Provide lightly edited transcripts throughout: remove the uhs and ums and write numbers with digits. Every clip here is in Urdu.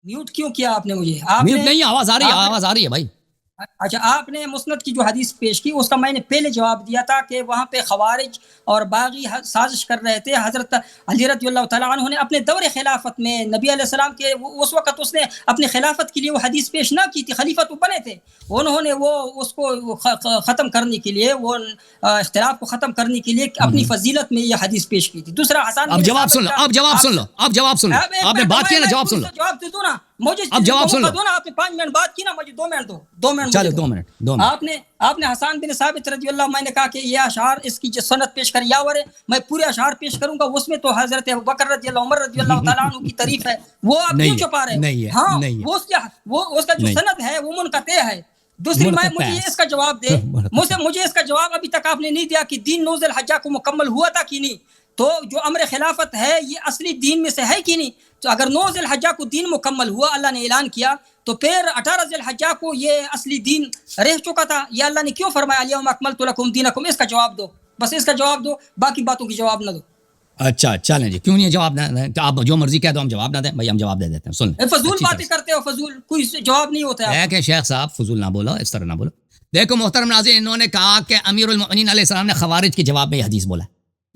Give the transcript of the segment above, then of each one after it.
میوٹ کیوں کیا آپ نے مجھے؟ آپ میوٹ نے نہیں، آواز آ رہی ہے، آواز آ رہی ہے بھائی. اچھا، آپ نے مسند کی جو حدیث پیش کی اس کا میں نے پہلے جواب دیا تھا کہ وہاں پہ خوارج اور باغی سازش کر رہے تھے. حضرت علی رضی اللہ تعالیٰ عنہ نے اپنے دور خلافت میں نبی علیہ السلام کے اس وقت اس نے اپنے خلافت کے لیے وہ حدیث پیش نہ کی تھی، خلیفہ تو بنے تھے. انہوں نے وہ اس کو ختم کرنے کے لیے، وہ اختلاف کو ختم کرنے کے لیے اپنی فضیلت میں یہ حدیث پیش کی تھی. دوسرا حسان اب جواب سن لو، اب جواب سن لو، اب جواب سن لو. آپ نے بات کیا نا، جواب سن لو. جواب دے دو نا مجھے، اب جواب سن لو. دو نا، آپ نے 5 منٹ بات کی نا، مجھے 2 منٹ دو، 2 منٹ. چلو 2 منٹ. آپ نے حسان بن ثابت رضی اللہ، میں نے کہا کہ یہ اشعار اس کی جو سند پیش کر یاور ہے، میں پورے اشعار پیش کروں گا، اس میں تو حضرت ابوبکر رضی اللہ، عمر رضی اللہ تعالیٰ عنہ کی تعریف ہے، وہ آپ کیوں چھپا رہے ہیں؟ ہاں، وہ اس کا جو سند ہے وہ منقطع ہے. دوسری مجھے اس کا جواب دے، مجھے اس کا جواب ابھی تک آپ نے نہیں دیا کہ دین 9 ذی الحجہ کو مکمل ہوا تھا کہ نہیں. تو جو امر خلافت ہے یہ اصلی دین میں سے ہے کہ نہیں؟ تو اگر 9 ذی الحجہ کو دین مکمل ہوا، اللہ نے اعلان کیا، تو پھر 18 ذی الحجہ کو یہ اصلی دین رہ چکا تھا. یہ اللہ نے کیوں فرمایا الیوم اکملت لکم دینکم؟ اس کا جواب دو، بس اس کا جواب دو، باقی باتوں کی جواب نہ دو. اچھا چلیں جی، کیوں نہیں جواب نہ؟ آپ جو مرضی کہہ دو، ہم جواب نہ دیں بھائی، ہم جواب دے دیتے ہیں. سن فضول باتیں کرتے ہو، فضول، کوئی جواب نہیں ہوتا ہے. کہ شیخ صاحب فضول نہ بولو، اس طرح نہ بولو. دیکھو محترم ناظرین، انہوں نے کہا کہ امیر المؤمنین علیہ السلام نے خوارج کے جواب میں یہ حدیث بولا.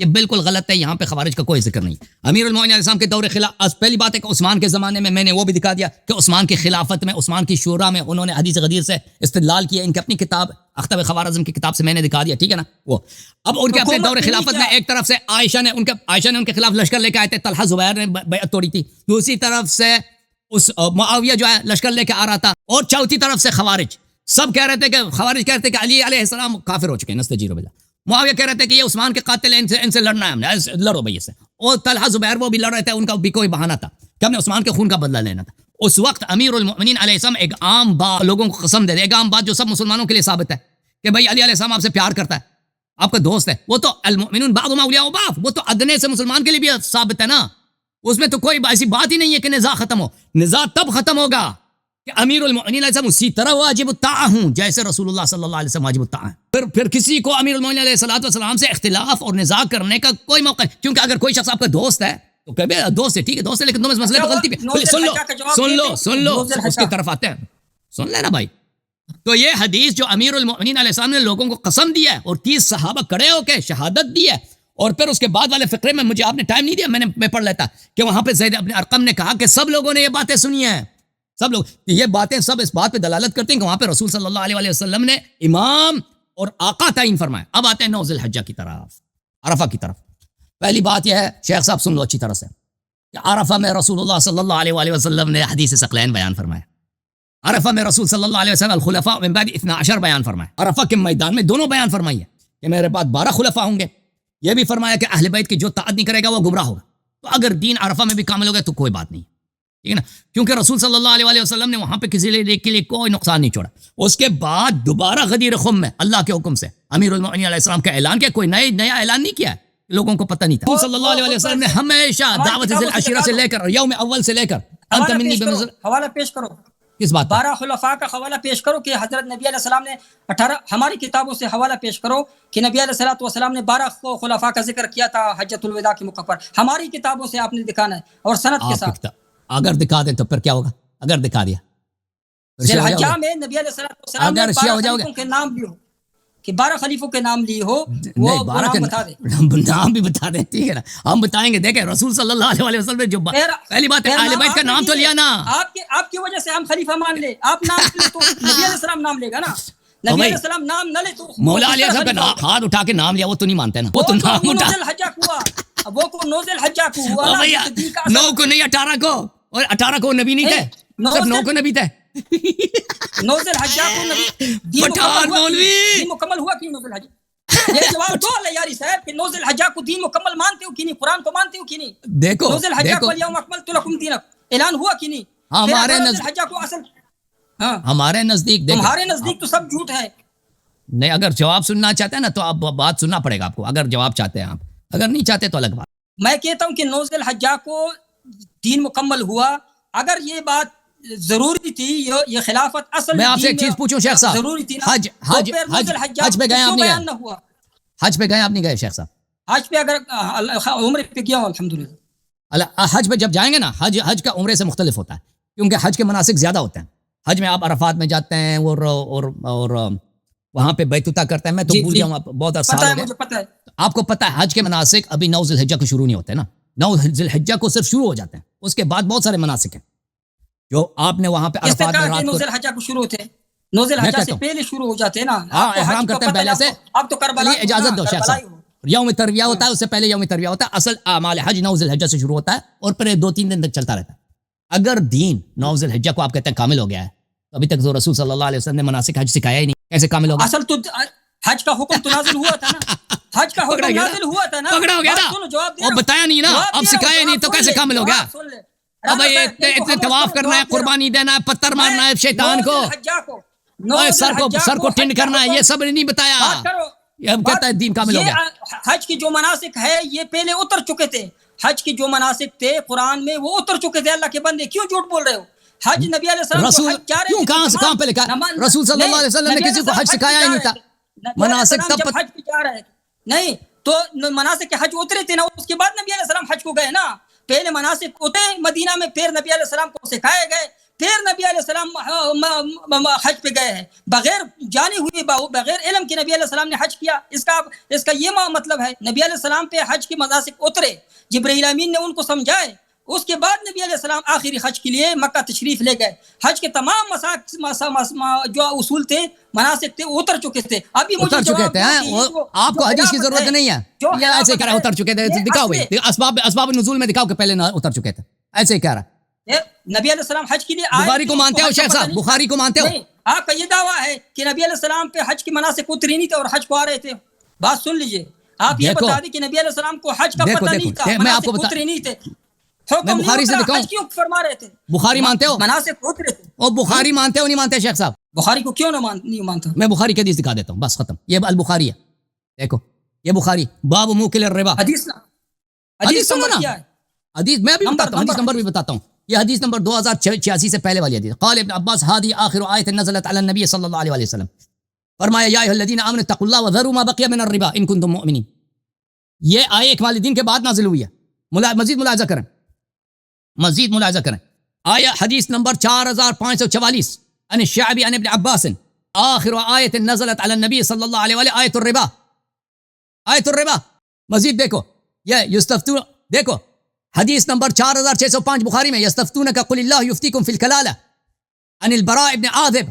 یہ بالکل غلط ہے، یہاں پہ خوارج کا کوئی ذکر نہیں. امیر المؤمنین علیہ السلام کے دور خلاف، پہلی بات ہے کہ عثمان کے زمانے میں نے وہ بھی دکھا دیا کہ عثمان کی خلافت میں، عثمان کی شورا میں انہوں نے حدیث غدیر سے استدلال کیا. ان کی اپنی کتاب اختب خوارزم کی کتاب سے میں نے دکھا دیا، ٹھیک ہے نا. وہ اب ان کے اپنے دور خلافت میں ایک طرف سے عائشہ نے ان کے خلاف لشکر لے کے آئے تھے، طلحہ زبیر نے بیعت توڑی تھی. دوسری طرف سے اس معاویہ جو ہے لشکر لے کے آ رہا تھا، اور چوتھی طرف سے خوارج. سب کہہ رہے تھے کہ خوارج کہتے کہ علی علیہ السلام کافر ہو چکے ہیں، نستجیروا باللہ. معاویہ کہہ رہے تھے کہ یہ عثمان کے قاتل ہیں، ان سے لڑنا ہے ہم نے، لڑو بھائی اس سے. اور طلحہ زبیر وہ بھی لڑ رہے تھے، ان کا بھی کوئی بہانہ تھا کہ ہم نے عثمان کے خون کا بدلہ لینا تھا. اس وقت امیر المؤمنین علیہ السلام ایک عام بات لوگوں کو قسم دے دے، ایک عام بات جو سب مسلمانوں کے لیے ثابت ہے کہ بھائی علی علیہ السلام آپ سے پیار کرتا ہے، آپ کا دوست ہے. وہ تو المؤمنون بعضهم اولیاء بعض، وہ تو ادنے سے مسلمان کے لیے بھی ثابت ہے نا. اس میں تو کوئی ایسی بات ہی نہیں ہے کہ نزاع ختم ہو. نزاع تب ختم ہوگا کہ امیر المؤمنین علیہ السلام اسی طرح واجب الطاعہ ہوں جیسے رسول اللہ صلی اللہ علیہ وسلم واجب الطاعہ ہے. پھر کسی کو امیر المؤمنین علیہ السلام سے اختلاف اور نزاع کرنے کا کوئی موقع نہیں، کیونکہ اگر کوئی شخص آپ کا دوست ہے تو کہ دوست ہے، ٹھیک ہے دوست ہے، لیکن تم اس مسئلے پہ غلطی پہ سن لو اس کی طرف آتے ہیں. سن لینا بھائی. تو یہ حدیث جو امیر المؤمنین علیہ السلام نے لوگوں کو قسم دی ہے اور 30 صحابہ کھڑے ہو کے شہادت دی ہے، اور پھر اس کے بعد والے فقرے میں مجھے آپ نے ٹائم نہیں دیا، میں پڑھ لیتا کہ وہاں پہ زید بن ارقم نے کہا کہ سب لوگوں نے یہ باتیں سنی ہیں، سب لوگ یہ باتیں سب اس بات پہ دلالت کرتے ہیں کہ وہاں پہ رسول صلی اللہ علیہ وسلم نے امام اور آقا تعین فرمایا. اب آتے ہیں 9 ذی الحجہ کی طرف، عرفہ کی طرف. پہلی بات یہ ہے شیخ صاحب سن لو اچھی طرح سے کہ عرفہ میں رسول اللہ صلی اللہ علیہ وسلم نے حدیث ثقلین بیان فرمایا. عرفہ میں رسول صلی اللہ علیہ وسلم الخلفاء من بعد 12 بیان فرمایا. عرفہ کے میدان میں دونوں بیان فرمائی ہے کہ میرے بعد 12 خلفاء ہوں گے. یہ بھی فرمایا کہ اہل بیت کی جو طاعت نہیں کرے گا وہ گمراہ ہوگا. تو اگر دین عرفہ میں بھی کامل ہو گیا تو کوئی بات نہیں، ٹھیک ہے نا، کیونکہ رسول صلی اللہ علیہ وسلم نے وہاں پہ کسی کے لیے کوئی نقصان نہیں چھوڑا. اس کے بعد دوبارہ غدیر خم میں اللہ کے حکم سے امیر المؤمنین علیہ السلام کا اعلان کیا، کوئی نیا اعلان نہیں کیا ہے، لوگوں کو پتہ نہیں تھا. رسول صلی اللہ علیہ وسلم نے ہمیشہ دعوت ذی العشیرہ سے لے کر یوم اول سے لے کر انت منی بمنزل، حوالہ پیش کرو کس بات 12 خلفاء کا حوالہ پیش کرو کہ حضرت نبی علیہ السلام نے 18، ہماری کتابوں سے حوالہ پیش کرو کہ نبی علیہ السلام نے 12 خلفاء کا ذکر کیا تھا حجۃ الوداع کے موقع پر. ہماری کتابوں سے آپ نے دکھانا ہے اور سند کے ساتھ. اگر دکھا دیں تو پھر کیا ہوگا؟ اگر دکھا دیا ذی الحجہ میں نبی علیہ السلام نے 12 خلیفوں کے نام لیے ہو، کہ 12 خلیفوں کے نام لیے ہو، وہ نام بتا دیں. نام بھی بتا دیں، ٹھیک ہے نا، ہم بتائیں گے. دیکھیں رسول صلی اللہ علیہ وسلم نے جو پہلی بات ہے اہل بیت کا نام تو لیا نا، آپ کی وجہ سے ہم خلیفہ مان لے. آپ نام لے تو نبی علیہ السلام نام لے گا نا. نبی علیہ السلام نام نہ لے تو مولا علیہ السلام کا ہاتھ اٹھا کے نام لیا، وہ تو نہیں مانتے نا، وہ تو نام اٹھا 9 ذی الحجہ کو ہوا، وہ کو 9 ذی الحجہ کو ہوا، 9 کو نہیں 18 کو، اور 18 کو نبی نہیں تھے، صرف 9 کو نبی تھے. 9 ذی الحجہ کو نبی دین مکمل ہوا کہ 9 ذی الحجہ؟ یہ جواب دو اللہ یاری صاحب کہ 9 ذی الحجہ کو دین مکمل مانتے ہو کہ نہیں، قرآن کو مانتے ہو کہ نہیں؟ دیکھو 9 ذی الحجہ کو الیوم اکملت لکم دینکم اعلان ہوا کہ نہیں؟ ہمارے الحجہ کو اصل ہمارے نزدیک، تمہارے نزدیک تو سب جھوٹ ہے. نہیں، اگر جواب سننا چاہتے ہیں نا تو آپ بات سننا پڑے گا آپ کو، اگر جواب چاہتے ہیں آپ، اگر نہیں چاہتے تو الگ بات. میں کہتا ہوں کہ 9 ذی الحجہ کو دین مکمل ہوا. اگر یہ بات ضروری تھی، یہ خلافت اصل میں آپ سے ایک چیز پوچھوں شیخ صاحب، ضروری تھی نا، حج پہ گئے آپ نہیں گئے؟ حج پہ گئے آپ نہیں گئے شیخ صاحب؟ حج پہ اگر عمرے پہ گیا ہوں الحمدللہ. حج پہ جب جائیں گے نا، حج کا عمرے سے مختلف ہوتا ہے. کیونکہ حج کے مناسک زیادہ ہوتے ہیں. حج میں آپ عرفات میں جاتے ہیں اور وہاں پہ بیت الطا کرتے ہیں. میں تو بھول گیا ہوں, بہت عرصہ ہو گیا. آپ کو پتہ ہے حج کے مناسک ابھی 9 ذی الحجہ کو شروع نہیں ہوتے نا, 9 ذی الحجہ کو صرف شروع ہو جاتے ہیں, اس کے بعد بہت سارے مناسک ہیں جو آپ نے وہاں پہ عرفات میں رات کو 9 ذی الحجہ کو شروع ہوتے ہیں, 9 ذی الحجہ سے پہلے شروع ہو جاتے ہیں نا. ہاں احرام کرتے ہیں پہلے سے. اب تو کربلا اجازت دو شیخ صاحب, یوم ترویہ ہوتا ہے, اس سے پہلے یوم ترویہ ہوتا ہے. اصل اعمال حج 9 ذی الحجہ سے شروع ہوتا ہے اور پھر 2-3 دن تک چلتا رہتا ہے. اگر دین 9 ذی الحجہ کو آپ کہتے ہیں کامل ہو گیا ہے, تو ابھی تک تو رسول صلی اللہ علیہ وسلم نے مناسک حج سکھایا ہی نہیں, کیسے کامل ہوگا؟ اصل تو حج کا حکم تو نازل ہوا تھا نا, حج کا حکم نازل ہوا تھا نا, پکڑا ہو گیا نا, اور بتایا نہیں نا, اب سکھایا نہیں تو کیسے کامل ہو گیا؟ اب اتنے طواف کرنا ہے, قربانی دینا ہے, پتھر مارنا ہے شیطان کو, سر کو ٹنڈ کرنا ہے, یہ سب نہیں بتایا. اب کہتا ہے دین کامل ہو گیا. حج کی جو مناسک ہے یہ پہلے اتر چکے تھے. حج کی جو مناسک تھے قرآن میں وہ اتر چکے تھے. اللہ کے بندے کیوں جھوٹ بول رہے ہو؟ حج نبی علیہ السلام رسول کیوں کہاں پہ لکھا؟ رسول صلی اللہ علیہ وسلم نے کسی کو حج سکھایا ہی نہیں تھا. مناسک تب حج پہ جا رہے نہیں تو مناسک کے حج اترے تھے نا, اس کے بعد نبی علیہ السلام حج کو گئے نا. پہلے مناسک اترے مدینہ میں, پھر نبی علیہ السلام کو سکھائے گئے, پھر نبی علیہ السلام حج پہ گئے ہیں. بغیر جانے ہوئے بغیر علم کے نبی علیہ السلام نے حج کیا. اس کا یہ مطلب ہے نبی علیہ السلام پہ حج کے مناسک اترے, جبرائیل امین نے ان کو سمجھائے, اس کے بعد نبی علیہ السلام آخری حج کے لیے مکہ تشریف لے گئے. حج کے تمام جو اصول تھے مناسک تھے اتر چکے تھے. ابھی اتر چکے تھے, آپ کو حدیث کی ضرورت نہیں ہے, یہ ایسے کہہ رہا ہے اتر چکے تھے. دکھاؤ بھائی اسباب نزول میں دکھاؤ کہ پہلے نہ اتر چکے تھے, ایسے ہی کہہ رہا ہے. نبی علیہ السلام حج کے لیے بخاری کو مانتے ہو شیخ صاحب؟ بخاری کو مانتے ہو؟ آپ کا یہ دعویٰ ہے کہ نبی علیہ السلام پہ حج کے مناسک اتری نہیں تھے اور حج کو آ رہے تھے. بات سن لیجئے, آپ یہ بتا دیں کہ نبی علیہ السلام کو حج کا پتہ نہیں تھا, مناسک اتری نہیں تھے. میں بخاری سے دکھاؤں, حج کیوں فرما رہے تھے؟ بخاری مانتے ہو؟ مناسک اترے تھے. اور بخاری مانتے ہو نہیں مانتے شیخ صاحب؟ بخاری کو کیوں نہیں مانتا؟ میں بخاری کی حدیث دکھا دیتا ہوں, بس ختم. یہ البخاری ہے, دیکھو یہ بخاری, باب موکل الربا. حدیث سنو نا, حدیث میں بھی بتاتا ہوں, حدیث نمبر بھی بتاتا ہوں. یہ حدیث نمبر 2086 سے پہلے والی حدیث. قال ابن عباس هذه آخر آیت نزلت علی النبی صلی اللہ علیہ وسلم. فرمایا یا ایھا الذین آمنوا اتقوا اللہ وذروا ما بقی من الربا ان کنتم مؤمنین. یہ آیت اکمال الدین کے بعد نازل ہوئی ہے. مزید ملاحظہ کریں. آیا حدیث نمبر 4544 عن الشعبی عن ابن عباس آخر آیت نزلت علی النبی صلی اللہ علیہ وسلم آیت الربا. آیت الربا. مزید دیکھو, یہ یستفتون, دیکھو حدیث نمبر 4605 بخاری میں, یستفتونک قل اللہ یفتیکم فی الکلالہ عن البراء ابن عازب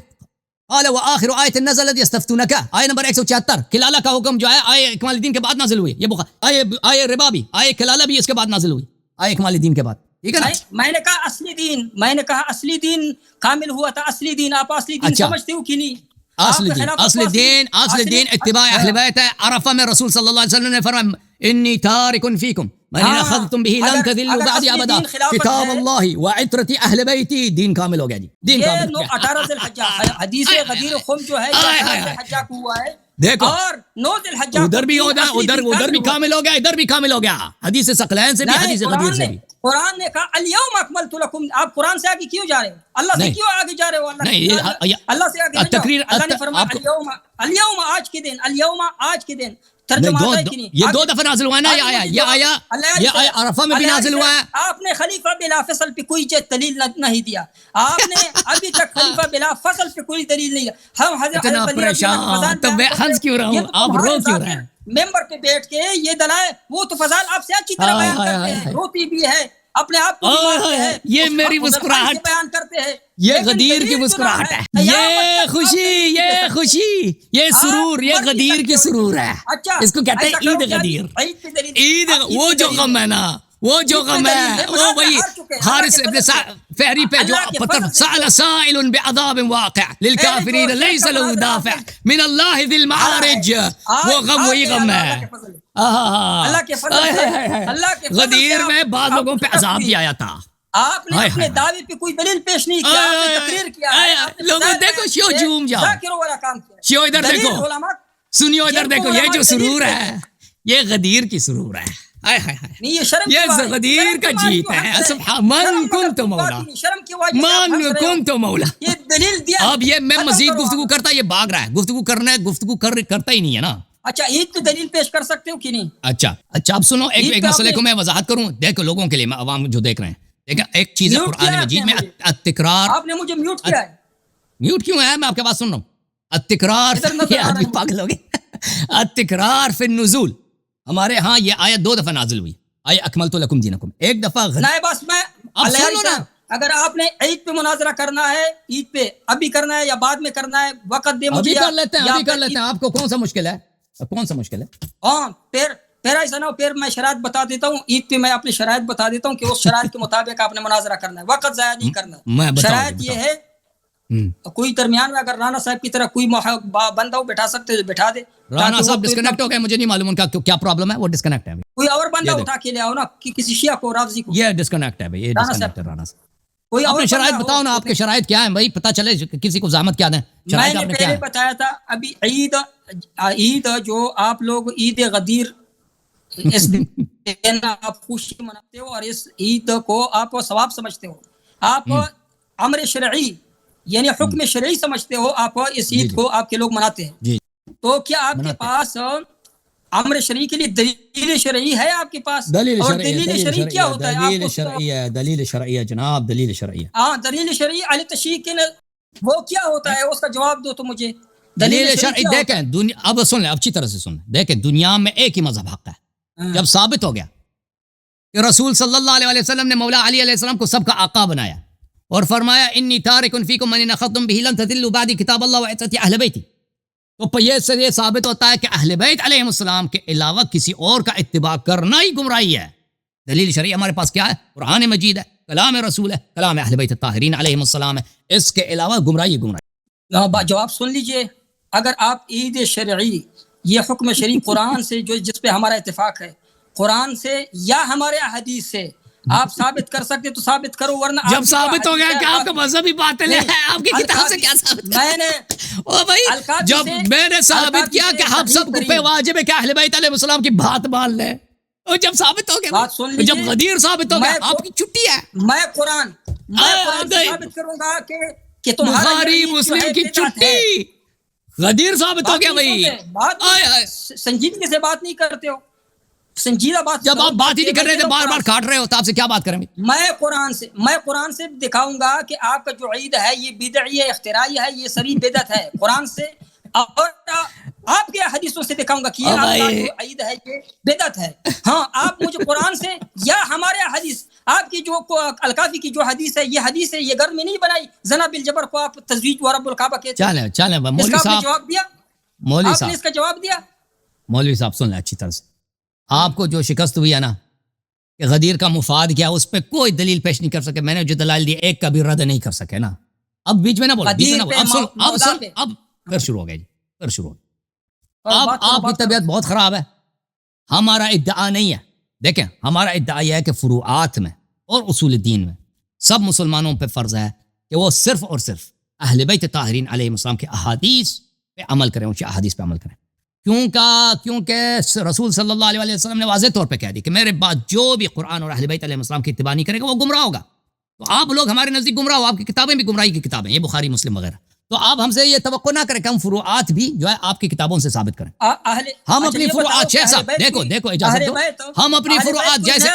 قال وآخر آیت نزلت یستفتونک. آیت نمبر 174 کلالہ کا حکم جو ہے آیت اکمال الدین کے بعد نازل ہوئی. یہ آیت ربا بھی, آیت کلالہ بھی اس کے بعد نازل ہوئی, آیت اکمال الدین کے بعد. ٹھیک ہے نا؟ میں نے کہا اصلی دین کامل ہوا تھا. اصلی دین آپ اصلی دین سمجھتے ہو کہ نہیں؟ اصل دین اتباع اہل بیت ہے. عرفہ میں رسول صلی اللہ علیہ وسلم نے فرمایا انی تارک فیکم من اخذتم به لن تذلوا بعد ابدا کتاب اللہ وعترت اہل بیتی. دین کامل ہو گیا جی, دین کامل. 18 ذی الحجہ حدیث غدیر خم جو ہے یہ 18 ذی الحجہ کو ہوا ہے. دیکھو اور 9 ذی الحجہ ادھر بھی ہوگا, ادھر بھی کامل ہو گیا, ادھر بھی کامل ہو گیا. حدیث ثقلین سے بھی, حدیث غدیر سے بھی. قرآن نے کہا الیوم اکملت لکم. آپ قرآن سے آگے کیوں جا رہے ہو؟ اللہ سے کیوں آگے جا رہے ہو؟ اللہ سے آگے تقریر. اللہ نے فرمایا الیوم آج کے دن, الیوم آج کے دن. یہ 2 دفعہ نازل ہوا ہے نا. یہ آیا عرفہ میں بھی نازل ہوا ہے. آپ نے خلیفہ بلا فصل پہ کوئی دلیل نہیں دیا. آپ نے ابھی تک خلیفہ بلا فصل پہ کوئی دلیل نہیں دیا. ہم اتنا پریشان, تو میں ہنس کیوں رہا ہوں, آپ رو کیوں رہے ہیں؟ ممبر پہ بیٹھ کے یہ دلائے وہ تو فضائل آپ سے اچھی طرح بیان کرتے ہیں, روتی بھی ہے, اپنے آپ کو یہ میری مسکراہٹ بیان کرتے ہیں. یہ غدیر کی مسکراہٹ ہے, یہ خوشی, یہ سرور, یہ غدیر کی سرور ہے. اس کو کہتے ہیں عید غدیر. عید وہ جو غم ہے نا, وہ جو غم ہے وہ وہی حارث ابن فہری پہ جو پتر سأل سائل بعذاب واقع للکافرین لیس له دافع من اللہ ذی المعارج. وہ غم وہی غم ہے. اللہ کے فضل غدیر میں بعض لوگوں پہ عذاب بھی آیا تھا. آپ نے اپنے دعوے پہ کوئی دلیل پیش نہیں کیا, آپ نے تقریر کیا. لوگوں دیکھو شیو جھوم جاؤ, شیو ادھر دیکھو, سنیو ادھر دیکھو. یہ جو سرور ہے یہ غدیر کی سرور ہے. یہ غدیر کا جیت ہے. من کنت مولا, من کنت مولا. اب یہ میں مزید گفتگو کرتا, یہ بھاگ رہا ہے. گفتگو کرتا ہی نہیں ہے نا. اچھا عید پہ دلیل پیش کر سکتے ہو کہ نہیں؟ اچھا اب سنو, ایک مسئلے کو میں وضاحت کروں. دیکھو لوگوں کے لیے, عوام جو دیکھ رہے ہیں, دیکھیں ایک چیز ہے میوٹ قرآن کیا ہے مجید میں آپ نے التکرار. آپ نے مجھے میوٹ کیا ہے. میوٹ کیوں ہے؟ میں آپ کے بات سن رہا ہوں. التکرار ادھر نظر یہ آ رہا آدمی ہے پاگل ہو گئے. التکرار فی النزول ہمارے ہاں یہ آیت 2 دفعہ نازل ہوئی. آیہ اکملت لکم دینکم ایک دفعہ نائب بس میں اب سن الیاری لو نا. صاحب، اگر آپ نے عید پہ مناظرہ کرنا ہے، عید پہ ابھی کرنا ہے یا بعد میں کرنا ہے، وقت دے مجھے. ابھی کر لیتے ہیں، یا ابھی کر پھر لیتے ہیں. آپ کو کون سا مشکل ہے؟ کون سا مشکل ہے؟ ہاں پھر ایسا نہ ہو، پھر میں شرائط بتا دیتا ہوں. عید پہ میں اپنی شرائط بتا دیتا ہوں کہ اس شرائط کے مطابق آپ نے مناظرہ کرنا ہے، وقت ضائع نہیں کرنا. میں بتاؤ شرائط جی، یہ بتاؤ. ہے، کوئی درمیان میں اگر رانا صاحب کی طرح کوئی بندہ ہو بٹھا سکتے تو بٹھا دے. رانا صاحب ڈسکنیکٹ ہو گئے، مجھے نہیں معلوم ان کا کیا پرابلم ہے. وہ ڈسکنیکٹ ہے. کوئی اور بندہ یہ اٹھا کے لے آؤ نا، کسی شیعہ کو، رافضی کو. یہ ڈسکنیکٹ ہے بھائی، یہ رانا ڈسکنیکٹ ہے صاحب رانا صاحب. کوئی اور اپنے شرائط بندہ ہو. بتاؤ نا، آپ کے شرائط کیا ہیں بھائی، پتہ چلے کسی کو زحمت کیا دیں. میں شرائط نے آپ نے کیا پہلے ہے؟ بتایا تھا ابھی عید جو آپ لوگ عید غدیر اس دن آپ خوشی مناتے ہو اور اس عید کو آپ ثواب سمجھتے ہو. آپ امر شرعی یعنی حکم شرعی سمجھتے ہو. آپ اس عید کو آپ کے لوگ مناتے ہیں. جی تو کیا آپ کے پاس امر شرعی کے لیے دلیل شرعی ہے آپ کے پاس؟ اور دلیل شرعی کیا ہوتا ہے؟ دلیل شرعی ہے، دلیل شرعی ہے جناب، دلیل شرعی ہے. ہاں دلیل شرعی علی تشریح کے وہ کیا ہوتا ہے؟ اس کا جواب دو تو مجھے. دلیل شرعی دیکھیں، اب سن لیں، اچھی طرح سے سن لیں. دیکھیں دنیا میں ایک ہی مذہب حق ہے. جب ثابت ہو گیا کہ رسول صلی اللہ علیہ وسلم نے مولا علی علیہ السلام کو سب کا آقا بنایا اور فرمایا انی تارک فیکم من اخذتم به لن تضلوا بعد کتاب اللہ وعترتی اہل بیتی، تو یہ ثابت ہوتا ہے کہ اہل بیت علیہ السلام کے علاوہ کسی اور کا اتباع کرنا ہی گمراہی ہے. دلیل شرعی ہمارے پاس کیا ہے؟ قرآن مجید ہے، کلام رسول ہے، کلام اہل بیت الطاہرین علیہ السلام ہے. اس کے علاوہ گمراہی گمراہی. جواب سن لیجئے. اگر آپ عید شرعی یہ حکم شرعی قرآن سے جس پہ ہمارا اتفاق ہے، قرآن سے یا ہمارے حدیث سے آپ ثابت کر سکتے تو ثابت کرو، ورنہ جب ثابت ہو گیا کہ آپ کا مذہب ہی باطل ہے، آپ کی کتاب سے کیا ثابت کریں؟ میں نے او بھائی جب میں نے ثابت کیا کہ ہم سب کو پہ واجب ہے کہ اہل بیت علیہ السلام کی بات مان لیں، اور جب ثابت ہو گیا، جب غدیر ثابت ہو گیا، آپ کی چھٹی ہے. میں قرآن سے ثابت کروں گا کہ تمہارا بخاری مسلم کی چھٹی. غدیر ثابت ہو گیا بھائی. سنجیدگی سے بات نہیں کرتے ہو. سنجیدہ بات جب آپ بات ہی نہیں کر رہے تھے، بار بار کاٹ رہے ہو، تو آپ سے کیا بات کریں گے؟ میں قرآن سے دکھاؤں گا کہ آپ کا جو عید ہے یہ بدعی ہے، اختراعی ہے، یہ سری بدعت ہے. قرآن سے اور آپ کے حدیثوں سے دکھاؤں گا کہ یہ آپ کا جو عید ہے یہ بدعت ہے. ہاں آپ مجھے قرآن سے یا ہمارے حدیث، آپ کی جو الکافی کی جو حدیث ہے، یہ حدیث ہے، یہ گھر میں نہیں بنائی. زنا بالجبر کو آپ تزویج و رب الکعبہ کہتے ہیں. چلیں مولوی صاحب، جواب دیا، مولوی آپ نے اس کا جواب دیا. مولوی صاحب سن لیں اچھی طرح سے. آپ کو جو شکست ہوئی ہے نا کہ غدیر کا مفاد کیا، اس پہ کوئی دلیل پیش نہیں کر سکے. میں نے جو دلائل دی ایک کا بھی رد نہیں کر سکے نا. اب بیچ میں نہ بولو، اب پھر شروع ہو گیا جی، پھر شروع ہو گیا. اب آپ کی طبیعت بہت خراب ہے. ہمارا ادعا نہیں ہے، دیکھیں ہمارا ادعا یہ ہے کہ فروعات میں اور اصول دین میں سب مسلمانوں پہ فرض ہے کہ وہ صرف اور صرف اہل بیت طاہرین علیہ السلام کے احادیث پہ عمل کریں، ان کی احادیث پہ عمل کریں. کیونکہ رسول صلی اللہ علیہ وسلم نے واضح طور پہ کہہ دی کہ میرے بعد جو بھی قرآن اور اہل بیت علیہ السلام کی اتباع نہیں کرے گا وہ گمراہ ہوگا. تو آپ لوگ ہمارے نزدیک گمراہ ہو، آپ کی کتابیں بھی گمراہی کی کتابیں، یہ بخاری مسلم وغیرہ. تو آپ ہم سے یہ توقع نہ کریں کہ ہم فروعات بھی جو ہے آپ کی کتابوں سے ثابت کریں. ہم اپنی فروعات شیخ صاحب دیکھو اجازت دو، ہم اپنی فروعات جیسے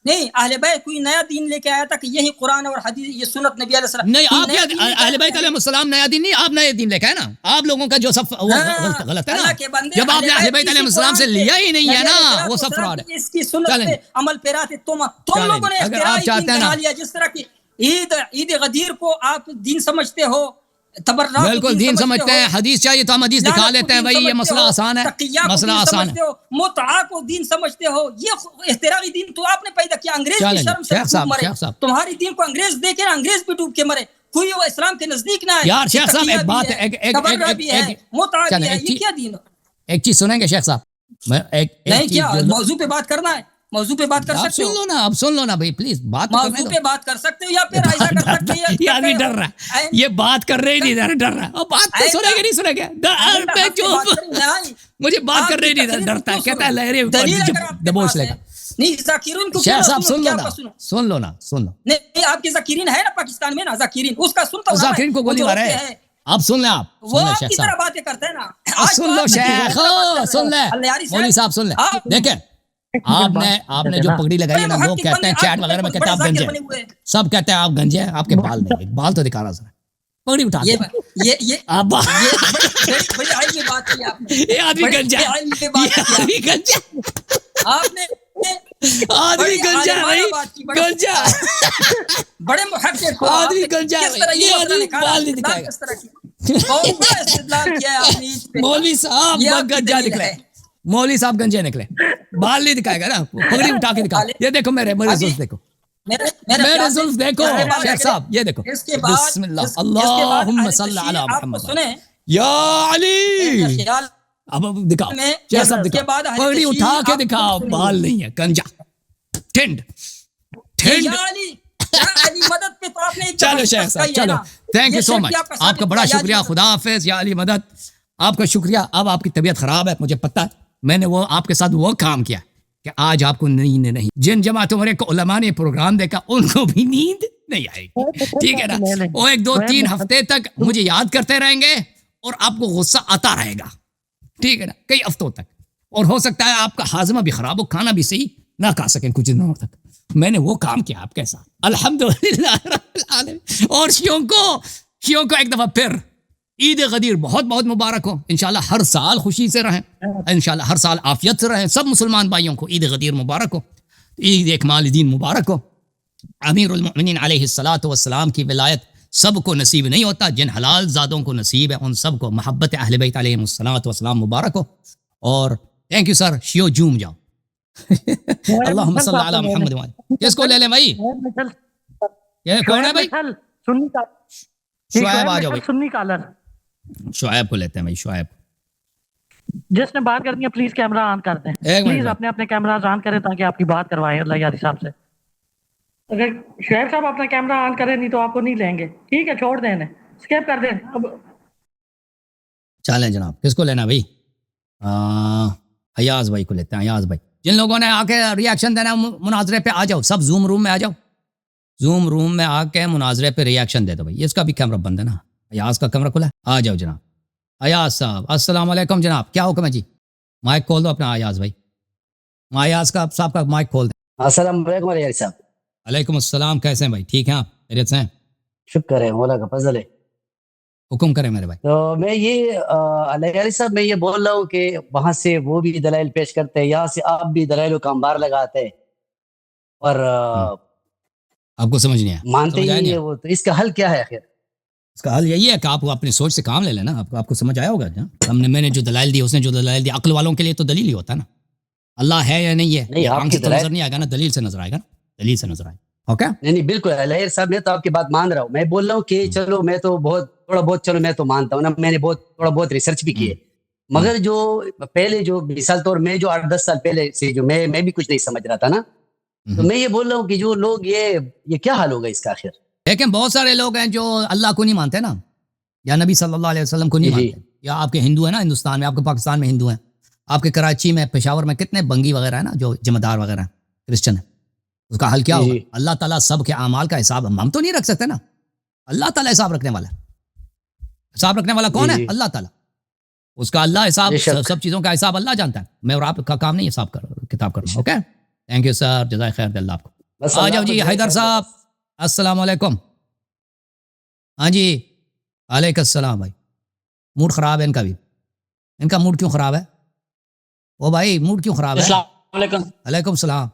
نہیں اہل بیت کوئی نیا دین لے کے آیا تھا کہ یہی قرآن اور حدیث، یہ سنت نبی علیہ السلام. نہیں، آپ اہل بیت علیہ السلام نیا دین نہیں، آپ نیا دین لے کے آئے نا. آپ لوگوں کا جو سب غلط ہے نا، جب آپ نے اہل بیت علیہ السلام سے لیا ہی نہیں ہے نا، وہ سب فراڈ ہے. اس کی سنت پہ عمل پیرا تھے تم لوگوں نے اختراعی دین بنا لیا. جس طرح کی عید غدیر کو آپ دین سمجھتے ہو، بالکل دین سمجھتے ہیں. حدیث چاہیے تو ہم حدیث دکھا لیتے ہیں بھائی، یہ مسئلہ آسان ہے، مسئلہ آسان ہے. متعا کو دین سمجھتے ہو، یہ اختراعی دین تو آپ نے پیدا کیا. انگریز کی شرم سے ڈوب مرے. تمہاری دین کو انگریز دیکھے نا، انگریز بھی ڈوب کے مرے. کوئی وہ اسلام کے نزدیک نہ ہے. یار شیخ صاحب ایک بات ہے، ایک چیز سنیں گے شیخ صاحب؟ نہیں کیا موضوع پہ بات کرنا ہے، موضوع پہ بات کر سکتے ہو. اب سن لو نا بھائی پلیز، بات موضوع پہ بات کر سکتے ہو یا پھر ایسا کر سکتے ہیں. یہ آدمی ڈر رہا ہے، یہ بات کر رہے ہی نہیں، ڈر رہا ہے. اور بات تو سنیں گے نہیں سنیں گے، مجھے بات کر رہے ہی نہیں، ڈرتا ہے، کہتا ہے لہرے دبوچ لے گا. نہیں ذاکرین کو شیخ صاحب سن لو نا. نہیں آپ کے ذاکرین ہے نا پاکستان میں نا، ذاکرین اس کا سنتا ہوں. ذاکرین کو گولی مارے ہے. آپ سن لیں، آپ وہ آپ کی طرح باتیں کرتے ہیں نا. سن لو شیخ، سن لیں مولوی صاحب، سن لیں. دیکھیں آپ نے جو پگڑی لگائی ہے نا، لوگ کہتے ہیں چیٹ وغیرہ میں کہتے ہیں آپ گنجے ہیں، سب کہتے ہیں آپ گنجے ہیں، آپ کے بال نہیں، بال تو دکھانا ذرا، پگڑی اٹھا کے یہ بڑی عالمی بات کی آپ نے، یہ آدمی گنجا ہے، یہ آدمی گنجا آپ نے آدمی گنجا ہے بھائی، گنجا بڑے محقق ہو آدمی گنجا ہے، یہ آدمی بال نہیں دکھائے گا، مولوی صاحب گنجا نکلے، مولوی صاحب گنجے نکلے، بال نہیں دکھائے گا نا، پگڑی اٹھا کے دکھا، یہ دیکھو میرے زلف دیکھو، میرے زلف دیکھو شیخ صاحب، یہ دیکھو، بسم اللہ اللہم صلی علی محمد یا علی، اب دکھاؤ شیخ صاحب دکھاؤ، پگڑی اٹھا کے دکھاؤ، بال نہیں ہے، گنجا ٹھنڈ ٹھنڈ۔ چلو شیخ صاحب چلو، تھینک یو سو مچ، آپ کا بڑا شکریہ، خدا حافظ یا علی مدد، آپ کا شکریہ۔ اب آپ کی طبیعت خراب ہے مجھے پتہ ہے، میں نے وہ آپ کے ساتھ وہ کام کیا کہ آج آپ کو نیند نہیں، جن جماعتوں میں علماء نے پروگرام دیکھا ان کو بھی نیند نہیں آئے گی، ٹھیک ہے نا، وہ 1-2-3 ہفتے تک مجھے یاد کرتے رہیں گے اور آپ کو غصہ آتا رہے گا، ٹھیک ہے نا، کئی ہفتوں تک، اور ہو سکتا ہے آپ کا ہاضمہ بھی خراب ہو، کھانا بھی صحیح نہ کھا سکیں کچھ دنوں تک۔ میں نے وہ کام کیا آپ کے ساتھ، الحمدللہ رب العالمین۔ اور شیعوں کو ایک دفعہ پھر عید غدیر بہت بہت مبارک ہو، انشاءاللہ ہر سال خوشی سے رہیں، انشاءاللہ ہر سال عافیت سے رہیں، سب مسلمان بھائیوں کو عید غدیر مبارک ہو، عید اکمال الدین مبارک ہو۔ امیر المؤمنین علیہ الصلوۃ والسلام کی ولایت سب کو نصیب نہیں ہوتا، جن حلال زادوں کو نصیب ہے ان سب کو محبت اہل بیت علیہ الصلوۃ والسلام مبارک ہو۔ اور تھینک یو سر، شیو جوم جاؤ اللہم صلی علی محمد وعلی، کس کو لے لیں بھائی، یہ کون ہے بھائی، شعیب آ جاؤ بھائی، سنی کالر، شعیب کو لیتے ہیں بھائی، شعیب جس نے بات کرنی ہے پلیز کیمرہ آن کر دیں، پلیز اپنے اپنے کیمرہ آن کریں تاکہ آپ کی بات کروائیں اللہ یاری صاحب سے۔ اگر شعیب صاحب اپنا کیمرہ آن کریں نہیں تو آپ کو نہیں لیں گے، ٹھیک ہے، چھوڑ دیں انہیں، اسکیپ کر دیں۔ چلیں جناب، کس کو لینا بھائی، ایاز بھائی کو لیتے ہیں، ایاز بھائی۔ جن لوگوں نے آ کے ریاکشن دینا مناظرے پہ آ جاؤ، سب زوم روم میں آ جاؤ، زوم روم میں آ کے مناظرے پہ ریاکشن دے دو بھائی، اس کا بھی کیمرہ بند ہے نا، ایاز کا کیمرہ کھلا ہے، آ جاؤ جناب۔ ایاز صاحب السلام علیکم جناب، کیا حکم ہے جی، مائک کھول دو اپنا ایاز بھائی، ایاز کا صاحب کا مائک کھول دیں۔ السلام علیکم علی صاحب۔ علیکم السلام، کیسے ہیں بھائی، ٹھیک ہیں آپ، خیریت سے ہیں؟ شکر ہے، مولا کا فضل ہے۔ حکم کریں میرے بھائی۔ تو میں یہ علی صاحب میں یہ بول رہا ہوں کہ وہاں سے وہ بھی دلائل پیش کرتے ہیں، یہاں سے آپ بھی دلائلوں کا انبار لگاتے ہیں اور آپ کو سمجھ نہیں آیا، مانتے ہی نہیں ہے وہ، تو اس کا حل کیا ہے آخر؟ اس کا حل یہی ہے کہ آپ اپنی سوچ سے کام لے لینا، آپ کو سمجھ آیا ہوگا نا، میں نے جو دلائل دی، اس نے جو دلائل دی، عقل والوں کے لیے تو دلیل ہی ہوتا ہے نا، اللہ ہے یا نہیں ہے، آنکھ سے تو نظر نہیں آئے گا نا، دلیل سے نظر آئے گا نا، دلیل سے نظر آئے گا، اوکے؟ نہیں بالکل علی صاحب، میں تو آپ کی بات مان رہا ہوں، میں بول رہا ہوں کہ چلو میں تو تھوڑا بہت چلو میں تو مانتا ہوں نا، میں نے تھوڑا بہت ریسرچ بھی کی ہے، مگر جو پہلے جو مثال طور میں جو 8-10 سال پہلے سے جو میں بھی کچھ نہیں سمجھ رہا تھا نا، تو میں یہ بول رہا ہوں کہ جو لوگ یہ کیا حال ہوگا اس کا آخر؟ لیکن بہت سارے لوگ ہیں جو اللہ کو نہیں مانتے نا، یا نبی صلی اللہ علیہ وسلم کو نہیں مانتے، یا آپ کے ہندو ہیں نا ہندوستان میں، آپ کے پاکستان میں ہندو ہیں، آپ کے کراچی میں پشاور میں کتنے بنگی وغیرہ ہیں نا جو جمعدار وغیرہ ہیں، کرسچن ہیں، اس کا حل کیا ہوگا؟ اللہ تعالیٰ سب کے اعمال کا حساب ہم تو نہیں رکھ سکتے نا، اللہ تعالیٰ حساب رکھنے والا ہے، حساب رکھنے والا کون ہے؟ اللہ تعالیٰ، اس کا اللہ حساب، سب چیزوں کا حساب اللہ جانتا ہے، میں اور آپ کا کام نہیں حساب کتاب کرنا، اوکے؟ تھینک یو سر، جزائے خیر اللہ آپ کو۔ آ جاؤ جی حیدر صاحب، السلام علیکم۔ ہاں جی وعلیکم السلام بھائی، موڈ خراب ہے ان کا بھی، ان کا موڈ کیوں خراب ہے؟ وہ بھائی موڈ کیوں خراب ہے؟ السلام علیکم۔ علیکم السلام۔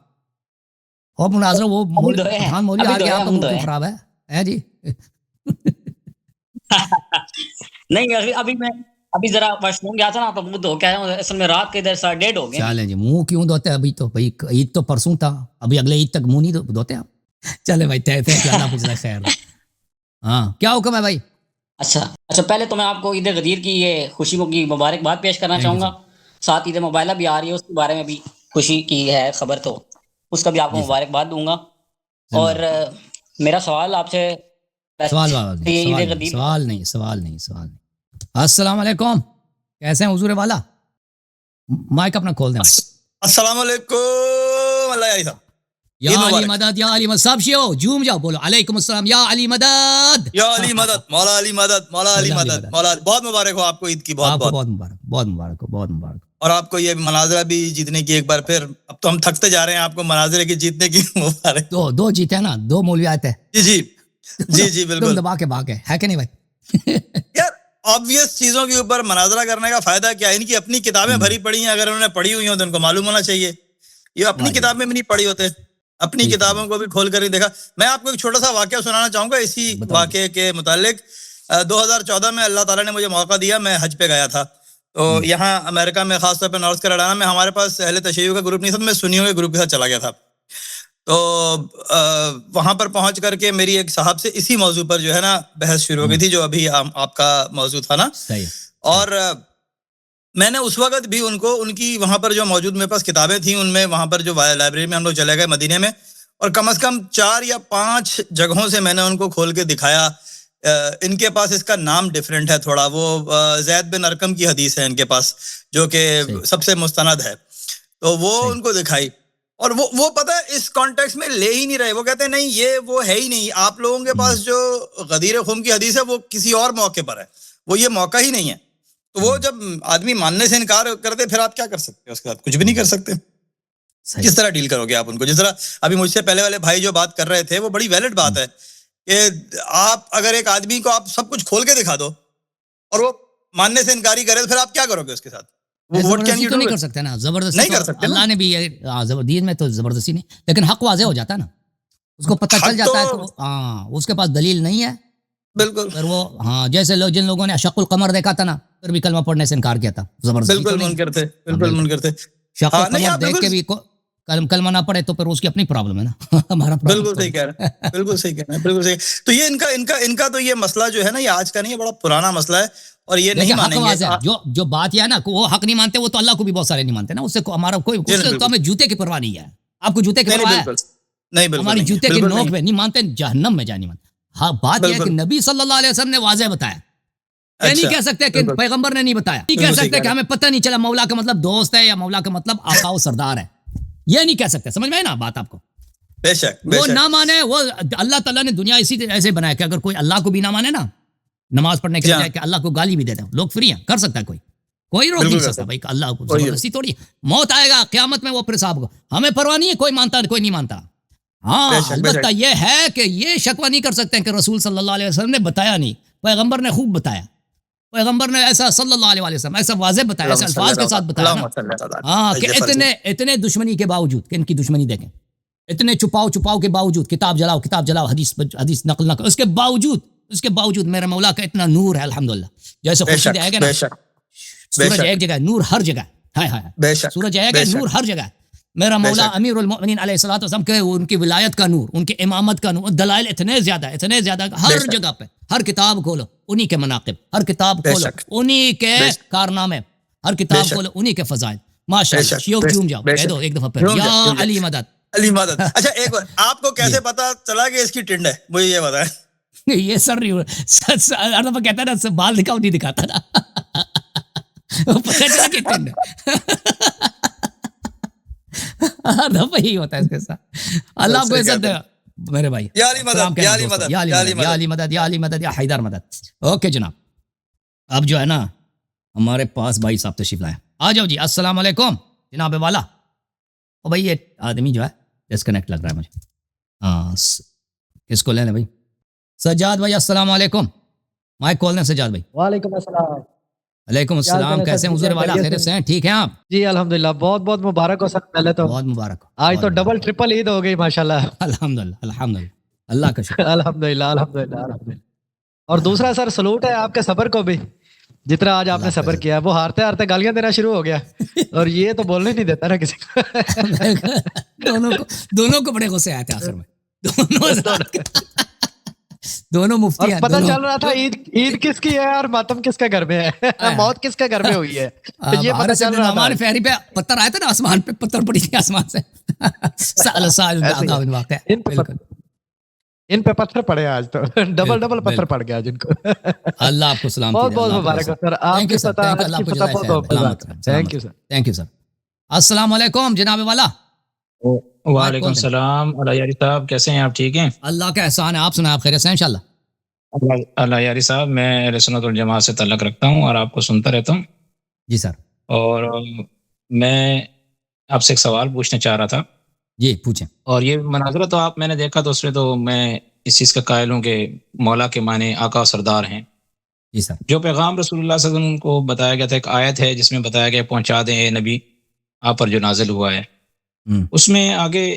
اور مناظر وہ پٹھان مولوی آ گیا، آپ کا موڈ کیوں خراب ہے جی؟ نہیں ابھی ذرا واش روم گیا تھا نا تو منہ دھو کے آیا ہوں، اصل میں رات کے ادھر 1:30 ہو گئے۔ چلیں جی، منہ کیوں دھوتے ہیں ابھی؟ تو بھائی عید تو پرسوں تھا، ابھی اگلے عید تک منہ نہیں دھوتے آپ؟ چلے بھائی، اللہ پوچھتا خیر۔ ہاں کیا حکم ہے بھائی؟ اچھا پہلے تو میں آپ کو عید غدیر کی یہ خوشیوں کی مبارکباد پیش کرنا چاہوں گا، ساتھ عید موبائلہ بھی آ رہی ہے، اس کے بارے میں بھی خوشی کی ہے خبر، تو اس کا بھی آپ کو مبارکباد دوں گا۔ اور میرا سوال آپ سے، سوال نہیں۔ السلام علیکم، کیسے ہیں حضور والا؟ مائک اپنا کھول دیں۔ السلام علیکم اللہ علیہ، یا علی مدد، یا علی مدد، سب شیو جھوم جاؤ، بولو علیکم السلام، یا علی مدد، یا علی مدد، مولا علی مدد، مولا علی مدد، مولا، بہت مبارک ہو آپ کو عید کی، بہت مبارک، بہت مبارک ہو، بہت مبارک ہو۔ اور آپ کو یہ مناظرہ بھی جیتنے کی ایک بار پھر، اب تو ہم تھکتے جا رہے ہیں، آپ کو مناظرے کی جیتنے کی مبارک۔ دو جیتے نا، 2 مولوی آئے تھے، جی بالکل، تم دبا کے بھاگے، ہے کہ نہیں بھائی؟ یار آبویس چیزوں کے اوپر مناظرہ کرنے کا فائدہ کیا ہے؟ ان کی اپنی کتابیں بھری پڑی ہیں، اگر انہوں نے پڑھی ہوئی ہوں تو ان کو معلوم ہونا چاہیے۔ یہ اپنی کتابیں بھی نہیں پڑھی ہوتے، اپنی کتابوں کو بھی کھول کر ہی دیکھا۔ میں آپ کو ایک چھوٹا سا واقعہ سنانا چاہوں گا اسی واقعے کے متعلق۔ 2014 میں اللہ تعالیٰ نے مجھے موقع دیا، میں حج پہ گیا تھا، تو یہاں امریکہ میں خاص طور پہ نارتھ کیرولینا میں ہمارے پاس اہل تشیع کا گروپ نہیں تھا، تو میں سنیوں کے گروپ کے ساتھ چلا گیا تھا۔ تو وہاں پر پہنچ کر کے میری ایک صاحب سے اسی موضوع پر جو ہے نا بحث شروع ہو گئی تھی، جو ابھی آپ کا موضوع تھا نا۔ اور میں نے اس وقت بھی ان کو، ان کی وہاں پر جو موجود میرے پاس کتابیں تھیں، ان میں وہاں پر جو لائبریری میں ہم لوگ چلے گئے مدینے میں، اور کم از کم 4 یا 5 جگہوں سے میں نے ان کو کھول کے دکھایا۔ ان کے پاس اس کا نام ڈیفرنٹ ہے تھوڑا، وہ زید بن ارقم کی حدیث ہے ان کے پاس، جو کہ سب سے مستند ہے، تو وہ ان کو دکھائی۔ اور وہ پتہ ہے اس کانٹیکس میں لے ہی نہیں رہے، وہ کہتے ہیں نہیں یہ وہ ہے ہی نہیں، آپ لوگوں کے پاس جو غدیر خم کی حدیث ہے وہ کسی اور موقع پر ہے، وہ یہ موقع ہی نہیں ہے۔ تو وہ جب آدمی ماننے سے انکار کرتے پھر آپ کیا کر سکتے ہیں؟ اس کے ساتھ کچھ بھی نہیں کر سکتے۔ کس طرح ڈیل کرو گے آپ ان کو؟ جس طرح ابھی مجھ سے پہلے والے بھائی جو بات کر رہے تھے، وہ بڑی ویلڈ بات ہے کہ آپ اگر ایک آدمی کو آپ سب کچھ کھول کے دکھا دو اور وہ ماننے سے انکاری کرے تو پھر آپ کیا کرو گے اس کے ساتھ؟ زبردستی تو نہیں کر سکتے نا، زبردستی نہیں کر سکتے۔ اللہ نے بھی دین میں تو زبردستی نہیں، لیکن حق واضح ہو جاتا ہے نا، اس کو پتہ چل جاتا ہے تو اس کے پاس دلیل نہیں ہے بالکل، پھر وہ جیسے لوگ جن لوگوں نے اشق القمر دیکھا تھا نا، پھر بھی کلمہ پڑھنے سے انکار کیا تھا، زبردستی بالکل منکر تھے، بالکل منکر تھے۔ شق القمر دیکھ کے بھی کلمہ نہ پڑھے تو پھر اس کی اپنی پرابلم ہے نا، ہمارا بالکل صحیح کہہ رہے ہیں، بالکل صحیح کہہ رہے ہیں، بالکل صحیح۔ تو یہ ان کا تو یہ مسئلہ جو ہے نا، یہ آج کا نہیں ہے، بڑا پرانا مسئلہ ہے، اور یہ نہیں مانیں گے۔ جو بات یہ ہے نا، وہ حق نہیں مانتے، وہ تو اللہ کو بھی بہت سارے نہیں مانتے نا، اس سے ہمارا کوئی، تو ہمیں جوتے کی پرواہ نہیں ہے۔ آپ کو جوتے کی پرواہ ہے؟ نہیں، بالکل ہماری جوتے کی نوک میں نہیں مانتے، جہنم میں جا نہیں مانتے۔ ہاں بات یہ ہے کہ نبی صلی اللہ علیہ وسلم نے واضح بتایا، یہ نہیں کہہ سکتے کہ پیغمبر نے نہیں بتایا، نہیں کہہ سکتے کہ ہمیں پتہ نہیں چلا مولا کا مطلب دوست ہے یا مولا کا مطلب آقا و سردار ہے، یہ نہیں کہہ سکتے۔ سمجھ میں آئی نا بات آپ کو؟ بے شک، وہ نہ مانے، وہ اللہ تعالیٰ نے دنیا اسی ایسے بنایا کہ اگر کوئی اللہ کو بھی نہ مانے نا، نماز پڑھنے کے لیے کہ اللہ کو گالی بھی دیتا ہے، لوگ فری ہیں، کر سکتا ہے، کوئی روک نہیں سکتا بھائی، اللہ کو زبردستی تھوڑی۔ موت آئے گا قیامت میں، وہ پھر صاحب کو ہمیں پرواہ نہیں ہے، کوئی مانتا کوئی نہیں مانتا۔ ہاں البتہ یہ ہے کہ یہ شکوہ نہیں کر سکتے کہ رسول صلی اللہ علیہ وسلم نے بتایا نہیں، پیغمبر نے خوب بتایا، پیغمبر نے ایسا صلی اللہ علیہ وسلم ایسا واضح بتایا، ایسے الفاظ کے ساتھ بتایا نا۔ ہاں کہ اتنے دشمنی کے باوجود، کہ ان کی دشمنی دیکھیں، اتنے چھپاؤ کے باوجود، کتاب جلاؤ، حدیث نقل نہ کرو، اس کے باوجود میرے مولا کا اتنا نور ہے الحمدللہ۔ جیسے خورشید آئے گا نا، سورج ایک جگہ ہے، نور ہر جگہ ہے، سورج آئے گا، نور ہر جگہ ہے۔ میرا مولا امیر المؤمنین علیہ الصلوۃ والسلام کے ان کی ولایت کا نور، ان کی امامت کا نور، دلائل اتنے زیادہ ہر جگہ پہ، ہر کتاب کھولو انہی کے مناقب، ہر کتاب کھولو انہی کے کارنامے، ہر کتاب کھولو انہی کے فضائل۔ ماشاءاللہ، شیوخ چوم جاؤ، کہہ دو ایک دفعہ پھر، یا علی مدد، علی مدد۔ اچھا ایک بار آپ کو کیسے پتا چلا کہ اس کی ٹنڈ ہے؟ مجھے یہ بتائیں۔ یہ سر نہیں ہر دفعہ کہتا ہے نا، بال دکھاؤ، نہیں دکھاتا نا، پتہ چلا کہ ٹنڈ ہر دفعہ ہی ہوتا ہے اس کے ساتھ۔ اللہ آپ کو عزت دے میرے بھائی، یا علی مدد، یا علی مدد، یا علی مدد، یا علی مدد، یا حیدر مدد۔ اوکے جناب، اب جو ہے نا ہمارے پاس بھائی صاحب تشریف لائے، آ جاؤ جی۔ السلام علیکم جناب والا۔ او بھائی یہ آدمی جو ہے ڈسکنیکٹ لگ رہا ہے مجھے، ہاں کس کو لینے بھائی؟ سجاد بھائی السلام علیکم، مائک کھول دیں سجاد بھائی۔ وعلیکم السلام۔ علیکم السلام، کیسے ہیں حضور والا؟ خیریت سے ہیں؟ ٹھیک ہیں آپ؟ جی الحمدللہ، بہت بہت مبارک ہو سر، پہلے تو بہت مبارک، آج تو ڈبل ٹرپل عید ہو گئی ماشاءاللہ، الحمدللہ، اللہ کا شکر، الحمدللہ۔ اور دوسرا سر سلوٹ ہے آپ کے صبر کو بھی، جتنا آج آپ نے صبر کیا ہے۔ وہ ہارتے ہارتے گالیاں دینا شروع ہو گیا، اور یہ تو بولنے نہیں دیتا نا کسی کو۔ دونوں کو بڑے غصے آئے تھے آخر میں، دونوں مفتی ہیں۔ پتہ چل رہا تھا عید کس کی ہے اور ماتم کس کے گھر میں ہے، موت کس کے گھر میں ہوئی ہے، یہ پتہ چل رہا تھا۔ فہری پہ پتھر آئے تھے نا، آسمان پہ پتھر پڑی تھی آسمان سے، ان پہ پتھر پڑے آج، تو ڈبل پتھر پڑ گیا جن کو۔ اللہ آپ کو سلام، بہت بہت مبارک ہو سر، آپ کی تھینک یو سر۔ السلام علیکم جناب والا۔ وعلیکم السلام اللہ یاری صاحب، کیسے ہیں آپ؟ ٹھیک ہیں، اللہ کا احسان ہے، آپ سنائیں آپ خیریت سے ہیں انشاءاللہ؟ اللہ یاری صاحب، میں اہل سنت والجماعت سے تعلق رکھتا ہوں اور آپ کو سنتا رہتا ہوں جی سر۔ اور میں آپ سے ایک سوال پوچھنا چاہ رہا تھا. جی پوچھیں. اور یہ مناظرہ تو آپ میں نے دیکھا تو اس میں تو میں اس چیز کا قائل ہوں کہ مولا کے معنی آقا و سردار ہیں. جی سر. جو پیغام رسول اللہ صلی اللہ علیہ وسلم کو بتایا گیا تھا، ایک آیت ہے جس میں بتایا گیا پہنچا دیں اے نبی آپ پر جو نازل ہوا ہے. اس میں آگے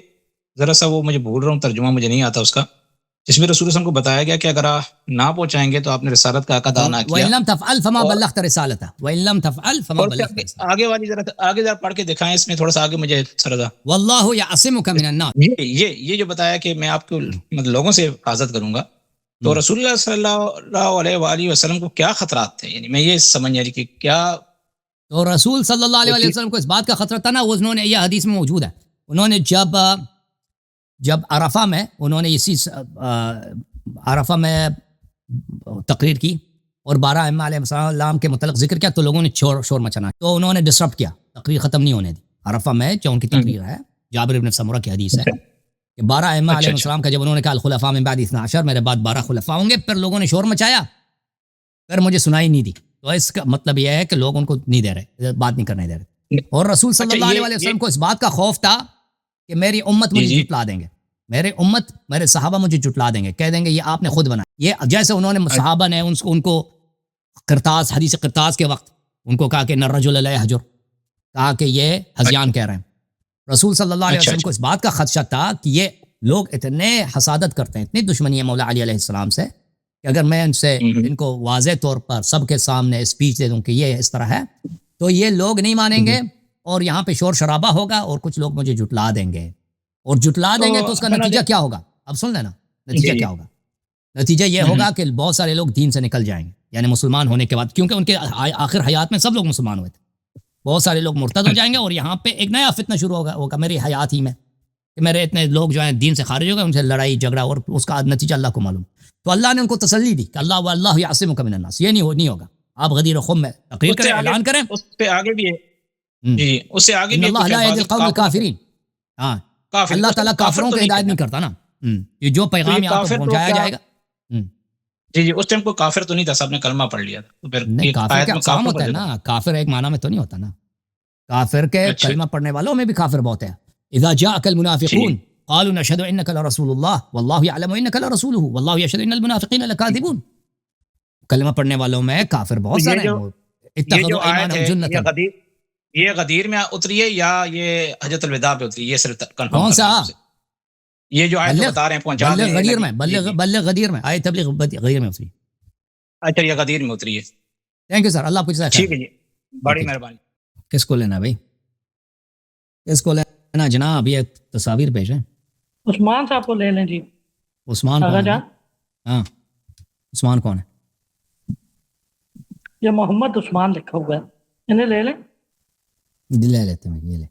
ذرا سا وہ مجھے بھول رہا ہوں، ترجمہ مجھے نہیں آتا اس کا، جس میں رسول اللہ صلی اللہ علیہ وسلم کو بتایا گیا کہ اگر آپ نہ پہنچائیں گے تو آپ نے رسالت کا ادا نہ کیا. وَإِن لَمْ تَفْعَلْ فَمَا بَلَّغْتَ رِسَالَتَهُ وَإِن لَمْ تَفْعَلْ فَمَا بَلَّغْتَ رِسَالَتَهُ. آگے والی ذرا پڑھ کے دکھائیں، اس میں تھوڑا سا آگے مجھے سردا. وَاللَّهُ يَعْصِمُكَ مِنَ النَّاسِ. یہ جو بتایا کہ میں آپ کو لوگوں سے حفاظت کروں گا، تو رسول اللہ صلی اللہ علیہ وآلہ وسلم کو کیا خطرات تھے؟ یعنی میں یہ سمجھ رہی کہ کیا تو رسول صلی اللہ علیہ وسلم کو اس بات کا خطرہ تھا نا، انہوں نے یہ حدیث میں موجود ہے، انہوں نے جب عرفہ میں انہوں نے اسی عرفہ میں تقریر کی اور 12 ائمہ علیہ السلام کے متعلق ذکر کیا، تو لوگوں نے شور مچانا، تو انہوں نے ڈسٹرب کیا، تقریر ختم نہیں ہونے دی. عرفہ میں جو ان کی تقریر ہے، جابر بن سمرہ کی حدیث ہے کہ 12 ائمہ علیہ السلام کا جب انہوں نے کہا الخلفاء من بعد 12، میرے بعد 12 خلفاء ہوں گے، پھر لوگوں نے شور مچایا، پھر مجھے سنائی نہیں دی. تو اس کا مطلب یہ ہے کہ لوگ ان کو نہیں دے رہے، بات نہیں کرنے دے رہے. اور رسول صلی اللہ علیہ وسلم کو اس بات کا خوف تھا کہ میری امت مجھے جھٹلا دیں گے، میرے صحابہ مجھے جھٹلا دیں گے، کہہ دیں گے یہ آپ نے خود بنایا. یہ جیسے انہوں نے صحابہ نے ان کو قرطاس، حدیث قرطاس کے وقت ان کو کہا کہ نہ الرجل لا یحجر، کہا کہ یہ ہذیان کہہ رہے ہیں. رسول صلی اللہ علیہ وسلم کو اس بات کا خدشہ تھا کہ یہ لوگ اتنے حسادت کرتے ہیں، اتنی دشمنی ہے مولا علی علیہ السلام سے، کہ اگر میں ان کو واضح طور پر سب کے سامنے اسپیچ دے دوں کہ یہ اس طرح ہے، تو یہ لوگ نہیں مانیں گے اور یہاں پہ شور شرابہ ہوگا اور کچھ لوگ مجھے جھٹلا دیں گے. اور جھٹلا دیں گے تو اس کا نتیجہ کیا ہوگا؟ اب سن لینا نتیجہ کیا ہوگا. نتیجہ یہ ہوگا کہ بہت سارے لوگ دین سے نکل جائیں گے، یعنی مسلمان ہونے کے بعد، کیونکہ ان کے آخر حیات میں سب لوگ مسلمان ہوئے تھے. بہت سارے لوگ مرتد ہو جائیں گے اور یہاں پہ ایک نیا فتنہ شروع ہوگا میری حیات ہی میں، کہ میرے اتنے لوگ جو ہیں دین سے خارج ہو گئے، ان سے لڑائی جھگڑا، اور اس کا نتیجہ اللہ کو معلوم. تو اللہ نے ان کو تسلی دی کہ اللہ یعصمک من الناس، یہ نہیں ہوگا. آپ غدیر خم میں تقریر کریں، اعلان کریں. اس پہ آگے بھی ہے جی، اس سے آگے بھی اللہ لا یہدی القوم الکافرین. ہاں، اللہ تعالیٰ کافروں کو ہدایت نہیں کرتا نا. یہ جو پیغام یہاں پہ پہنچایا جائے گا. جی اس ٹائم کو کافر تو نہیں تھا، سب نے کلمہ پڑھ لیا تھا. نہیں، کافر کا اقسام ہوتا ہے نا، کافر ایک معنی میں تو نہیں ہوتا نا. کافر کے کلمہ پڑھنے والوں میں بھی کافر بہت ہے. اذا جاءك المنافقون قالوا نشهد انك لرسول الله والله يعلم انك لرسوله والله يشهد ان المنافقين لكاذبون. کلمہ پڑھنے والوں میں کافر بہت سارے ہیں. اتخذوا ايمانهم جنة. یہ غدیر میں اتری ہے یا یہ حجۃ الوداع پہ اتری ہے؟ یہ صرف کنفرم کون سا؟ یہ جو آیت بتا رہے ہیں پہنچا دیں غدیر میں، بلغ غدیر میں، آیت تبلیغ غدیر میں اتری. اچھا، یہ غدیر میں اتری ہے. تھینک یو سر، اللہ آپ کو جزائے خیر. ٹھیک ہے جی، بڑی مہربانی. کس کو لینا بھائی؟ کس کو لینا جناب؟ یہ تصاویر بھیجیں. عثمان صاحب کو لے لیں جی. عثمان کون ہے؟ ہاں، عثمان کون ہے؟ یہ محمد عثمان لکھا ہوا ہے، انہیں لے لیں. لے لیتے ہیں، یہ لے.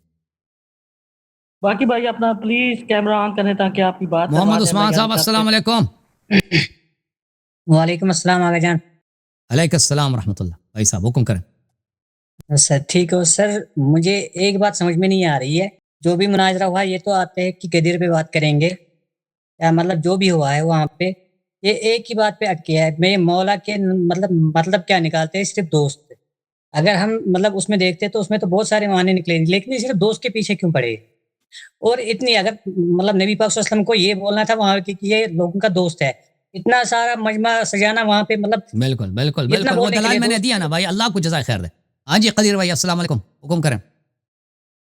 باقی بھائی اپنا پلیز کیمرہ آن کریں تاکہ آپ کی بات. محمد عثمان صاحب السلام علیکم. وعلیکم السلام آغا جان. علیکم السلام ورحمۃ اللہ. بھائی صاحب حکم کریں. سر ٹھیک ہے سر، مجھے ایک بات سمجھ میں نہیں آ رہی ہے. جو بھی مناظرہ ہوا یہ تو آتے ہیں کہ غدیر پہ بات کریں گے، یا مطلب جو بھی ہوا ہے وہاں پہ یہ ایک ہی بات پہ اٹکیا ہے. میرے مولا کے مطلب کیا نکالتے ہیں؟ صرف دوست. اگر ہم مطلب اس میں دیکھتے تو اس میں تو بہت سارے معنی نکلے، لیکن صرف دوست کے پیچھے کیوں پڑے؟ اور اتنی اگر مطلب نبی پاک صلی اللہ علیہ وسلم کو یہ بولنا تھا وہاں کہ یہ لوگوں کا دوست ہے، اتنا سارا مجمع سجانا وہاں پہ، مطلب بالکل بالکل بالکل وہ دلائل میں نے دیا نا بھائی. اللہ کو جزائے خیر دے. ہاں جی قدیر بھائی السلام علیکم، حکم کریں.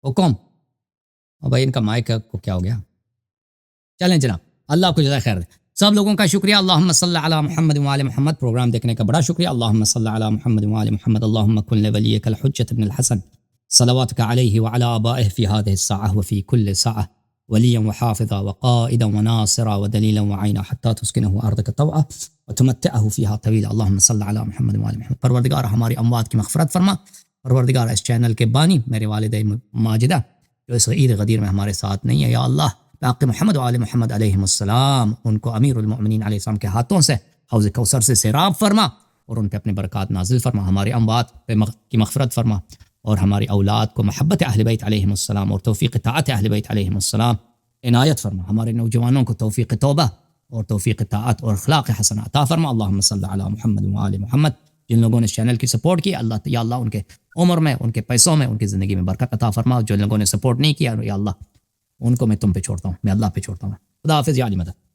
حکم بھائی، ان کا مائک کو کیا ہو گیا؟ چلیں جناب، اللہ کو جزائے خیر دے. سب لوگوں کا شکریہ. اللہم صلی علی محمد وعلی محمد. پروگرام دیکھنے کا بڑا شکریہ. اللہم صلی علی محمد وعلی محمد. اللہم کن لولیک الحجۃ ابن الحسن صلواتک علیہ وعلی آبائہ فی هذه الساعة وفی کل ساعة ولیا وحافظا وقائدا وناصرا ودلیلا وعینا حتی تسکنہ ارضک طوعا وتمتعہ فیہا طویلا. اللہم صلی علی محمد وعلی محمد. پروردگار ہماری اموات کی مغفرت فرما. پروردگار اس چینل کے بانی میرے والدین ماجدہ جو اس عید غدیر میں ہمارے ساتھ نہیں ہے، یا اللہ باقی محمد وعلی محمد علیہ السلام ان کو امیر المؤمنین علیہ السلام کے ہاتھوں سے حوض کوثر سے سیراب فرما اور ان پہ اپنے برکات نازل فرما. ہمارے اموات کی مغفرت فرما اور ہماری اولاد کو محبت اہل بیت علیہ السلام اور توفیق طاعت اہل بیت علیہ السلام عنایت فرما. ہمارے نوجوانوں کو توفیق توبہ اور توفیق طاعت اور اخلاق حسنہ عطا فرما. اللہم صلی علی محمد وعلی محمد. جن لوگوں نے اس چینل کی سپورٹ کی، اللہ یا اللہ ان کے عمر میں, ان کے پیسوں میں, ان کی زندگی میں برکت عطا فرما. جو لوگوں نے سپورٹ نہیں کیا یا اللہ ان کو میں تم پہ چھوڑتا ہوں, میں اللہ پہ چھوڑتا ہوں. خدا حافظ یا علی مدد.